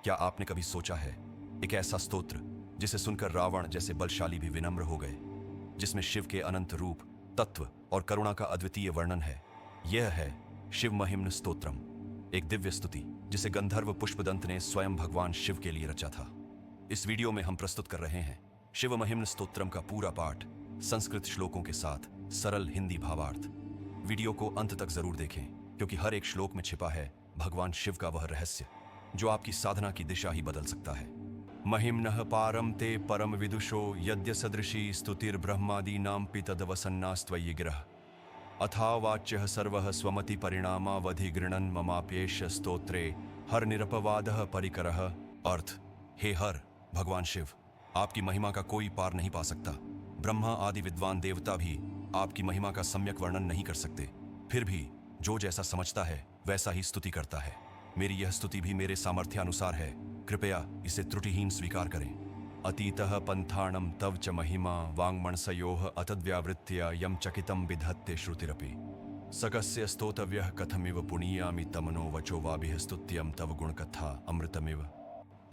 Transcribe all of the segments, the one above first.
क्या आपने कभी सोचा है, एक ऐसा स्तोत्र जिसे सुनकर रावण जैसे बलशाली भी विनम्र हो गए, जिसमें शिव के अनंत रूप, तत्व और करुणा का अद्वितीय वर्णन है? यह है शिव महिम्न स्तोत्रम, एक दिव्य स्तुति जिसे गंधर्व पुष्पदंत ने स्वयं भगवान शिव के लिए रचा था। इस वीडियो में हम प्रस्तुत कर रहे हैं शिव महिम्न स्तोत्रम का पूरा पाठ संस्कृत श्लोकों के साथ सरल हिंदी भावार्थ। वीडियो को अंत तक जरूर देखें, क्योंकि हर एक श्लोक में छिपा है भगवान शिव का वह रहस्य जो आपकी साधना की दिशा ही बदल सकता है। महिम्नः पारम ते परम विदुषो यद्य सदृशी स्तुतिर्ब्रह्मादीनां पितदवसन्नास्त्वयि ग्रह अथावाच्यः सर्वः स्वमति परिणामावधि गृणन् ममाप्येष स्तोत्रे हर निरपवादः परिकरः। अर्थ, हे हर भगवान शिव, आपकी महिमा का कोई पार नहीं पा सकता। ब्रह्मा आदि विद्वान देवता भी आपकी महिमा का सम्यक वर्णन नहीं कर सकते। फिर भी जो जैसा समझता है वैसा ही स्तुति करता है। मेरी यह स्तुति भी मेरे सामर्थ्यानुसार है, कृपया इसे त्रुटिहीन स्वीकार करें। अतीतः पंथाणम तव च महिमा वाङ्मनसयोः अतद्व्यावृत्य यम चकितं विधत्ते श्रुतिरपि सकस्य स्तोतव्यः कथमिव पुनीयामि तमनो वचो वाभिः स्तुत्यं तव गुणकथा अमृतमिव।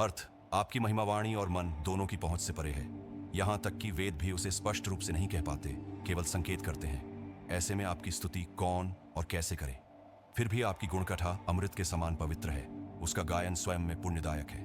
अर्थ, आपकी महिमा वाणी और मन दोनों की पहुंच से परे है। यहाँ तक कि वेद भी उसे स्पष्ट रूप से नहीं कह पाते, केवल संकेत करते हैं। ऐसे में आपकी स्तुति कौन और कैसे करे? फिर भी आपकी गुणकथा अमृत के समान पवित्र है। उसका गायन स्वयं में पुण्यदायक है।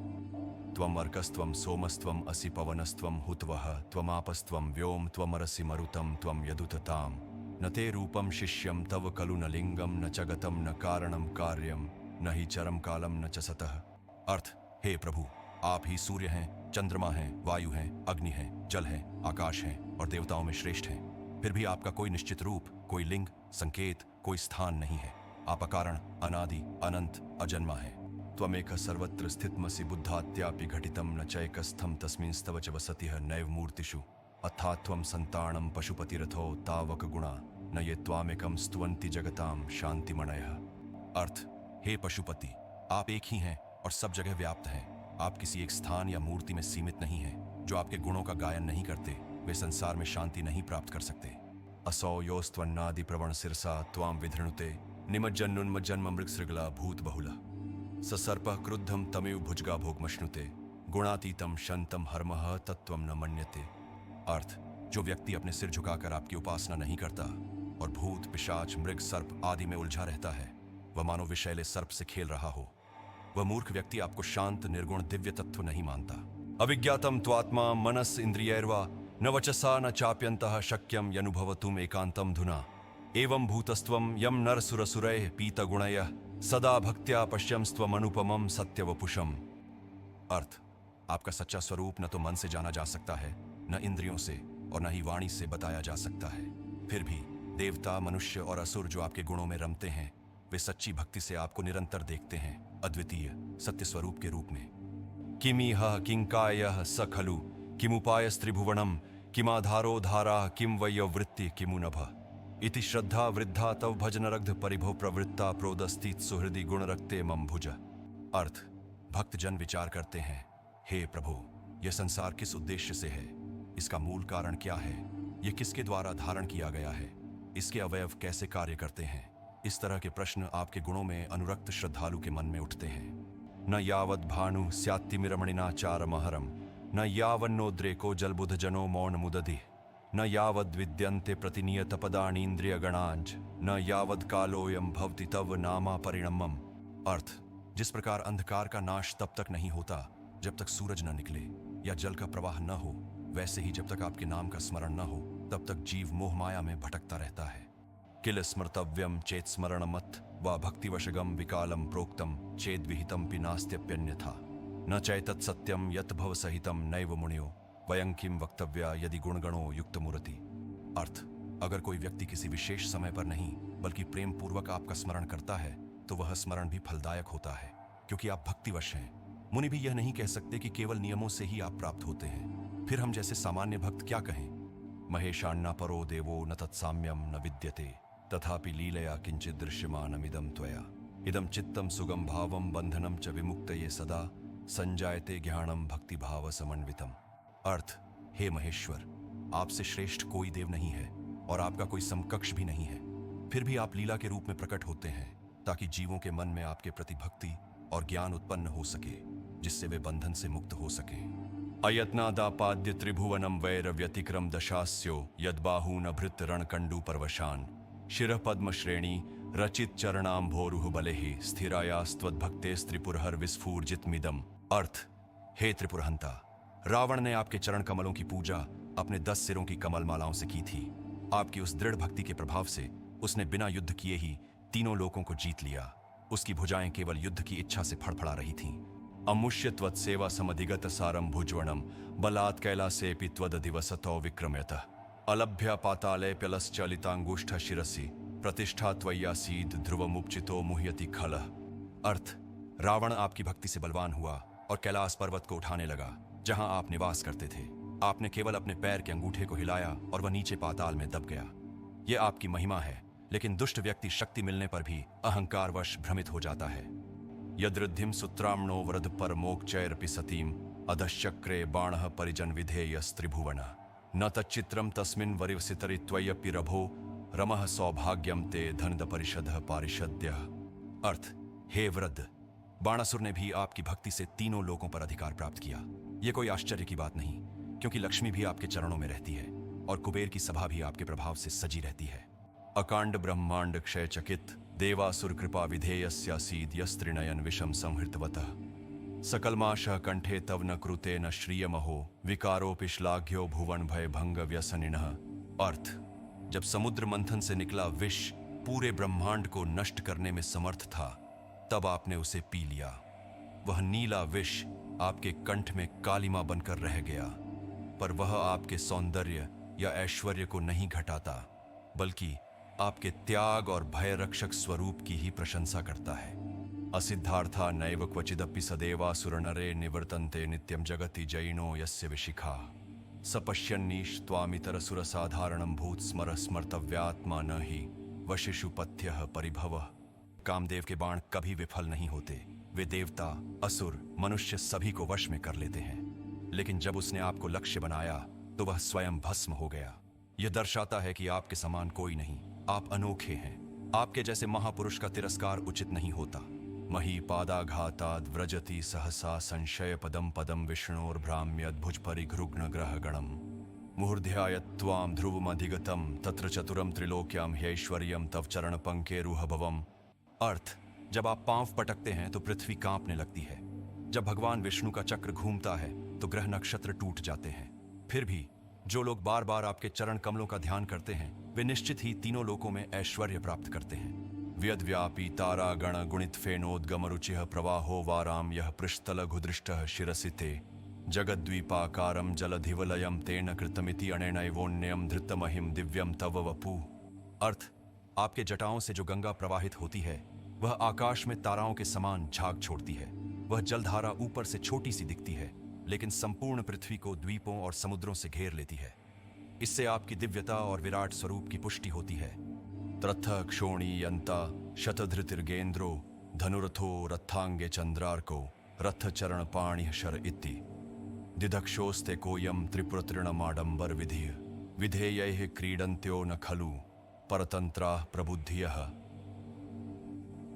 त्वम अर्कस्त्वम सोमस्त्वम असि पवनस्त्वम हुतवः त्वमापस्त्वम व्योम त्वमरसि मरुतम त्वम यदुतताम न ते रूपम शिष्यम तव खलु न लिंगम न च गतम न कारणम कार्यम न ही चरम कालम न च सतः। अर्थ, हे प्रभु, आप ही सूर्य हैं, चंद्रमा हैं, वायु हैं, अग्नि हैं, जल हैं, आकाश हैं और देवताओं में श्रेष्ठ हैं। फिर भी आपका कोई निश्चित रूप, कोई लिंग, संकेत, कोई स्थान नहीं है। आप अकारण, अनादि, अनंत, अजन्मा है। त्वमेक सर्वत्र स्थितमसि बुद्धात्यापि घटितं न चैकस्थं तस्मिंस्तव च वसतिः नैव मूर्तिषु अथात्वं संताणं पशुपतिरथो तावक गुणा न ये त्वामेकं स्तुवन्ति जगतां शांतिमणयः। अर्थ, हे पशुपति, आप एक ही हैं और सब जगह व्याप्त हैं। आप किसी एक स्थान या मूर्ति में सीमित नहीं हैं। जो आपके गुणों का गायन नहीं करते वे संसार में शांति नहीं प्राप्त कर सकते। असौ योस्त्वन्नादि प्रवण सिरसा त्वां विधृणुते निमज्जन्नुन्मज्जन्म मृगसृगला भूत बहुला ससर्पः क्रुद्धम तमेव भुजगा भोगमश्नुते गुणातीतम शंतम हरमः तत्वम न मन्यते। अर्थ, जो व्यक्ति अपने सिर झुकाकर आपकी उपासना नहीं करता और भूत, पिशाच, मृग, सर्प आदि में उलझा रहता है, वह मानो विषैले सर्प से खेल रहा हो। वह मूर्ख व्यक्ति आपको शांत, निर्गुण, दिव्य तत्व नहीं मानता। अविज्ञातम त्वात्मा मनस इंद्रियैर्वा न वचसा न चाप्यन्तः शक्यम यनुभवतुम एकांतम धुना एवं भूतस्त्वम यम नरसुरसुरैः पीतगुणयः सदा भक्त्या पश्यंस्त्वम अनुपमम सत्यवपुषम। अर्थ, आपका सच्चा स्वरूप न तो मन से जाना जा सकता है, न इंद्रियों से और न ही वाणी से बताया जा सकता है। फिर भी देवता, मनुष्य और असुर जो आपके गुणों में रमते हैं, वे सच्ची भक्ति से आपको निरंतर देखते हैं, अद्वितीय सत्य स्वरूप के रूप में। किमिह किंकायः स खलु किमुपायस्त्रिभुवनम किमाधारो धारा किम वयवृत्ति किमु नभ इति श्रद्धा वृद्धा तव भजन रग्ध परिभव प्रवृत्ता प्रोदस्तीत सुहृदि गुण रखते मम भुज। अर्थ, भक्त जन विचार करते हैं, हे प्रभु, यह संसार किस उद्देश्य से है? इसका मूल कारण क्या है? यह किसके द्वारा धारण किया गया है? इसके अवयव कैसे कार्य करते हैं? इस तरह के प्रश्न आपके गुणों में अनुरक्त श्रद्धालु के मन में उठते हैं। न यावद भानु स्यात्तिमिरमणिनाचार महरम न यावन्नोद्रेको जलबुध जनो मौन मुदधि न यावद विद्यन्ते प्रतिनियत पदानीन्द्रिय गणांज न यावद कालोयम भवति तव नामा परिणमम। अर्थ, जिस प्रकार अंधकार का नाश तब तक नहीं होता जब तक सूरज न निकले या जल का प्रवाह न हो, वैसे ही जब तक आपके नाम का स्मरण न हो तब तक जीव मोह माया में भटकता रहता है। किल स्मर्तव्यम चेत स्मरण मत व भक्तिवशगम विकालम प्रोक्तम चेद विहितम पिनास्त्यप्यन्यथा न चैतत् सत्यम यत भव सहितम नैव मुनियो वयं किम वक्तव्या यदि गुणगणो युक्त मूर्ति। अर्थ, अगर कोई व्यक्ति किसी विशेष समय पर नहीं बल्कि प्रेम पूर्वक आपका स्मरण करता है तो वह स्मरण भी फलदायक होता है, क्योंकि आप भक्तिवश हैं। मुनि भी यह नहीं कह सकते कि केवल नियमों से ही आप प्राप्त होते हैं। फिर हम जैसे सामान्य भक्त क्या कहें? महेशान्ना परो देवो न तत्साम्यम न विद्यते तथापि लीलया किंचित दृश्यमानमिदं त्वया इदं चित्तम सुगम भावम बंधनम च विमुक्तये सदा संजायते ज्ञानम भक्ति भाव समन्वितम। अर्थ, हे महेश्वर, आपसे श्रेष्ठ कोई देव नहीं है और आपका कोई समकक्ष भी नहीं है। फिर भी आप लीला के रूप में प्रकट होते हैं ताकि जीवों के मन में आपके प्रति भक्ति और ज्ञान उत्पन्न हो सके, जिससे वे बंधन से मुक्त हो सके। अयत्नादापाद्य त्रिभुवनम वैर व्यतिक्रम दशास्यो यद्बाहून भृत रणकंडू परवशान शिरः पद्म श्रेणी रचित चरणाम भोरुह बलेहि स्थिरायास्त्वद्भक्ते त्रिपुरहर विस्फूर्जित मिदम। अर्थ, हे त्रिपुरहंता, रावण ने आपके चरण कमलों की पूजा अपने 10 सिरों की कमल मालाओं से की थी। आपकी उस दृढ़ भक्ति के प्रभाव से उसने बिना युद्ध किए ही तीनों लोकों को जीत लिया। उसकी भुजाएं केवल युद्ध की इच्छा से फड़फड़ा रही थीं। अमुष्य त्वत्सेवा समधिगत सारम भुज्वणम बलात् कैलासेऽपि त्वदधिवसतो विक्रम्यतः अलभ्य पाताले प्यलश्चलितांगुष्ठ शिरसि प्रतिष्ठा त्वय्यासीद ध्रुवमुपचितो मुह्यति खलः। अर्थ, रावण आपकी भक्ति से बलवान हुआ और कैलाश पर्वत को उठाने लगा जहां आप निवास करते थे। आपने केवल अपने पैर के अंगूठे को हिलाया और वह नीचे पाताल में दब गया। यह आपकी महिमा है, लेकिन दुष्ट व्यक्ति शक्ति मिलने पर भी अहंकारवश भ्रमित हो जाता है। यदृद्धिम सुत्रामणो वरद पर मोक्षैरपि सतीम अधश्चक्रे बाणः परिजन विधेयस्त्रिभुवन न तच्चित्रम तस्मिन् वरिवसितरि त्वय्यपि रभो रमः सौभाग्यम ते धनद परिषदः पारिषद्यः। अर्थ, हे वृद्ध, बाणासुर ने भी आपकी भक्ति से तीनों लोकों पर अधिकार प्राप्त किया। यह कोई आश्चर्य की बात नहीं, क्योंकि लक्ष्मी भी आपके चरणों में रहती है और कुबेर की सभा भी आपके प्रभाव से सजी रहती है। अकांड ब्रह्मांड क्षय चकित देवासुर कृपा विधेयस्यासीद यस्त्रिनयन विषम संहृतवतः सकलमाशः कंठे तव न कृते न श्रियमहो विकारोपि श्लाघ्यो भुवन भय भंग व्यसनिनः। अर्थ, जब समुद्र मंथन से निकला विष पूरे ब्रह्मांड को नष्ट करने में समर्थ था, तब आपने उसे पी लिया। वह नीला विष आपके कंठ में कालिमा बनकर रह गया, पर वह आपके सौंदर्य या ऐश्वर्य को नहीं घटाता, बल्कि आपके त्याग और भय रक्षक स्वरूप की ही प्रशंसा करता है। असिद्धार्था नैव क्वचिदपि सदेवासुर नरे निवर्तन्ते नित्यं जगति जैनो यस्य विशिखा सपश्यन्नीश त्वामितर सुर साधारणं भूत स्मर स्मर्तव्यात्मा न ही वशिषु पथ्यः परिभवः। कामदेव के बाण कभी विफल नहीं होते। वे देवता, असुर, मनुष्य सभी को वश में कर लेते हैं, लेकिन जब उसने आपको लक्ष्य बनाया तो वह स्वयं भस्म हो गया। यह दर्शाता है कि आपके समान कोई नहीं, आप अनोखे हैं। आपके जैसे महापुरुष का तिरस्कार उचित नहीं होता। मही पादाघाताद् व्रजति सहसा संशय पदम पदम विष्णोर्भ्राम्यद् भुज परिघृग्न ग्रह गणम मुहूर्ध्यायत्वाम ध्रुवमधिगतम तत्र चतुरम त्रिलोक्याम ह्यैश्वर्यम तव चरण पंकेरुह भवम। अर्थ, जब आप पांव पटकते हैं तो पृथ्वी कांपने लगती है। जब भगवान विष्णु का चक्र घूमता है तो ग्रह नक्षत्र टूट जाते हैं। फिर भी जो लोग बार बार आपके चरण कमलों का ध्यान करते हैं, वे निश्चित ही तीनों लोकों में ऐश्वर्य प्राप्त करते हैं। व्यद्व्यापी तारा गण गुणित फेनोद्गम रुचिः प्रवाहो वाराम यह पृष्ठल घुदृष्टः शिरसिते जगद्वीपाकारम जलधिवलयम तेन कृतमिति अनेनैवोन्यम धृतमहिम दिव्यम तव वपु। अर्थ, आपके जटाओं से जो गंगा प्रवाहित होती है वह आकाश में ताराओं के समान झाग छोड़ती है। वह जलधारा ऊपर से छोटी सी दिखती है, लेकिन संपूर्ण पृथ्वी को द्वीपों और समुद्रों से घेर लेती है। इससे आपकी दिव्यता और विराट स्वरूप की पुष्टि होती है। त्रथ क्षोणी यंता शतधृतिर्गेन्द्रो धनुरथो रथांगे चंद्रार्को रथ चरण पाणि शर इति दिदक्षोस्ते कोयम त्रिपुरतृणमाडंबर विधि विधेयैः क्रीडन्त्यो न खलु परतंत्रा प्रबुद्धियः।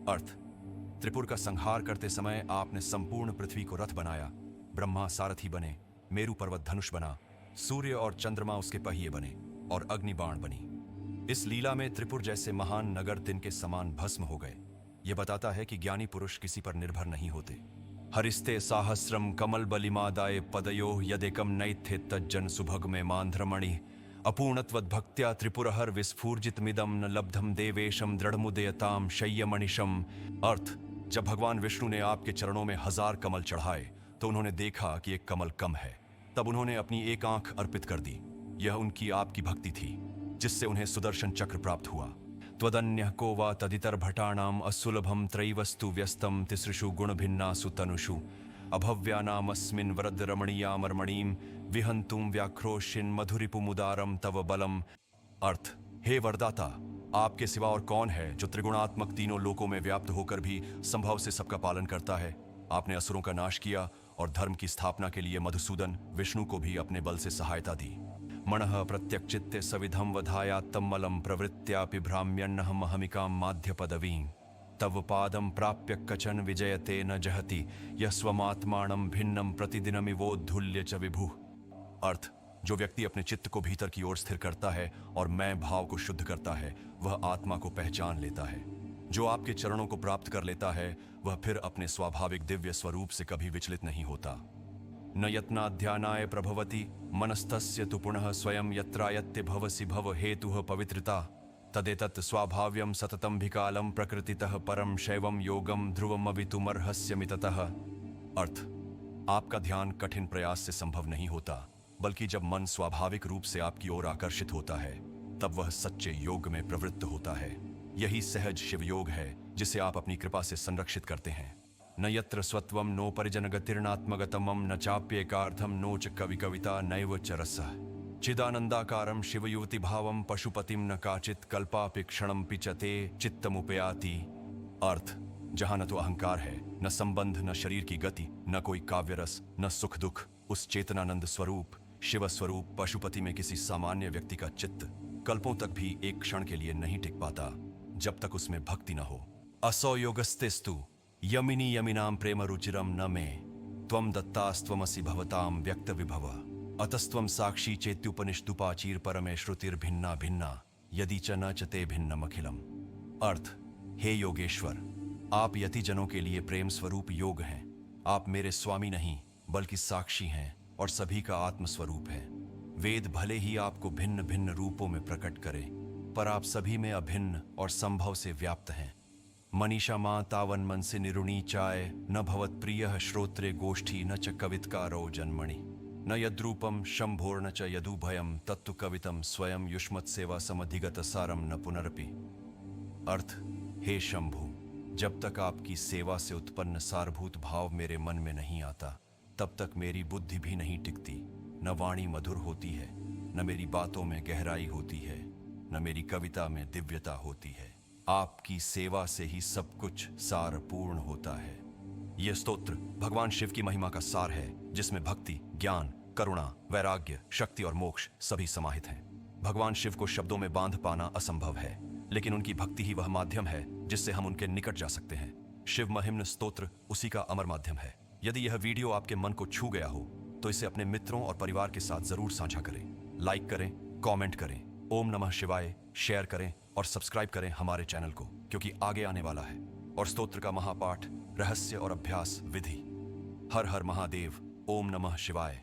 अर्थ, त्रिपुर का संहार करते समय आपने संपूर्ण पृथ्वी को रथ बनाया। ब्रह्मा सारथी बने, मेरु पर्वत धनुष बना, सूर्य और चंद्रमा उसके पहिए बने और अग्नि बाण बनी। इस लीला में त्रिपुर जैसे महान नगर दिन के समान भस्म हो गए। यह बताता है कि ज्ञानी पुरुष किसी पर निर्भर नहीं होते। हरिस्ते साहस्रम कमल बलिमादाय पदयो यदेकम नैथे तज्जन सुभग में मांध्रमणि अपूर्णत्वद्भक्त्या त्रिपुरहर विस्फूर्जितमिदम न लब्धम देवेशम दृढ़मुदयताम शय्यमणिशम। अर्थ, जब भगवान विष्णु ने आपके चरणों में 1000 कमल चढ़ाए तो उन्होंने देखा कि एक कमल कम है। तब उन्होंने अपनी एक आंख अर्पित कर दी। यह उनकी आपकी भक्ति थी, जिससे उन्हें सुदर्शन चक्र प्राप्त हुआ। त्वदन्यः को वा तदितर भटानाम असुलभम त्रैवस्तु व्यस्तम तिसृषु गुण भिन्नासु तनुषु अभव्यानामस्मिन् वरद रमणीयामर्मणीम विहंतुम व्याक्रोशिन मधुरिपुमुदारम तव बलम। अर्थ, हे वरदाता, आपके सिवा और कौन है जो त्रिगुणात्मक तीनों लोकों में व्याप्त होकर भी संभव से सबका पालन करता है। आपने असुरों का नाश किया और धर्म की स्थापना के लिए मधुसूदन विष्णु को भी अपने बल से सहायता दी। मनः प्रत्यक्षित्ते सविधम वधायात्तमलम प्रवृत्त्यापि भ्राम्यन्नहम अहमिकाम माध्य पदवीं तव पादं प्राप्य कचन विजयते न जहति यह स्वमात्मानं भिन्नम प्रतिदिनमिवोद्धुल्य च विभु। अर्थ, जो व्यक्ति अपने चित्त को भीतर की ओर स्थिर करता है और मैं भाव को शुद्ध करता है, वह आत्मा को पहचान लेता है। जो आपके चरणों को प्राप्त कर लेता है, वह फिर अपने स्वाभाविक दिव्य स्वरूप से कभी विचलित नहीं होता। न यत्नाध्यानाय प्रभवति मनस्तस्य तु पुनः स्वयं यत्रायत्ते भवसि भव हेतुः पवित्रता तदेतत् स्वाभाव्यम सततं भिकालं प्रकृतितः परम शैवं योगम ध्रुवमवितुमर्हस्य मिततः। अर्थ, आपका ध्यान कठिन प्रयास से संभव नहीं होता, बल्कि जब मन स्वाभाविक रूप से आपकी ओर आकर्षित होता है, तब वह सच्चे योग में प्रवृत्त होता है। यही सहज शिवयोग है जिसे आप अपनी कृपा से संरक्षित करते हैं। न यत्र स्वत्वम नो परिजनगतिर्नात्मगतमं न चाप्येकार्थम नो च कवि कविता नैव च रसः चिदानंदाकारम शिवयुवति भावम पशुपतिम न काचित कल्पापि क्षणम पिचते चित्तमुपयाति। अर्थ, जहां न तो अहंकार है, न संबंध, न शरीर की गति, न कोई काव्य रस, न सुख दुख, उस चेतनानंद स्वरूप शिव स्वरूप पशुपति में किसी सामान्य व्यक्ति का चित्त कल्पों तक भी एक क्षण के लिए नहीं टिक पाता, जब तक उसमें भक्ति न हो। असौ योगस्तेस्तु यमिनी यमिनाम प्रेम रुचिरम न मे त्वम दत्तास्त्वमसि भवताम व्यक्त विभव अतस्त्वम साक्षी चेत्युपनिषदुपाचीर परमे श्रुतिर्भिन्ना भिन्ना यदि च न च ते भिन्नमखिलम। अर्थ, हे योगेश्वर, आप यतिजनों के लिए प्रेम स्वरूप योग हैं। आप मेरे स्वामी नहीं बल्कि साक्षी हैं और सभी का आत्मस्वरूप है। वेद भले ही आपको भिन्न भिन्न रूपों में प्रकट करे, पर आप सभी में अभिन्न और संभव से व्याप्त हैं। मनीषा मां तावन मन से निरुणी चाय न भवत प्रिय श्रोत्रे गोष्ठी न च कवित्कारो जन्मणि न यद्रूपम शंभोर न च यदुभयम तत्तु कवितम स्वयं युष्मत सेवा समधिगत सारम न पुनरपि। अर्थ, हे शंभु, जब तक आपकी सेवा से उत्पन्न सारभूत भाव मेरे मन में नहीं आता, तब तक मेरी बुद्धि भी नहीं टिकती। न वाणी मधुर होती है, न मेरी बातों में गहराई होती है, न मेरी कविता में दिव्यता होती है। आपकी सेवा से ही सब कुछ सारपूर्ण होता है। यह स्तोत्र भगवान शिव की महिमा का सार है, जिसमें भक्ति, ज्ञान, करुणा, वैराग्य, शक्ति और मोक्ष सभी समाहित हैं। भगवान शिव को शब्दों में बांध पाना असंभव है, लेकिन उनकी भक्ति ही वह माध्यम है जिससे हम उनके निकट जा सकते हैं। शिव महिम्न स्तोत्र उसी का अमर माध्यम है। यदि यह वीडियो आपके मन को छू गया हो तो इसे अपने मित्रों और परिवार के साथ जरूर साझा करें, लाइक करें, कमेंट करें, ओम नमः शिवाय शेयर करें और सब्सक्राइब करें हमारे चैनल को, क्योंकि आगे आने वाला है और स्तोत्र का महापाठ, रहस्य और अभ्यास विधि। हर हर महादेव। ओम नमः शिवाय।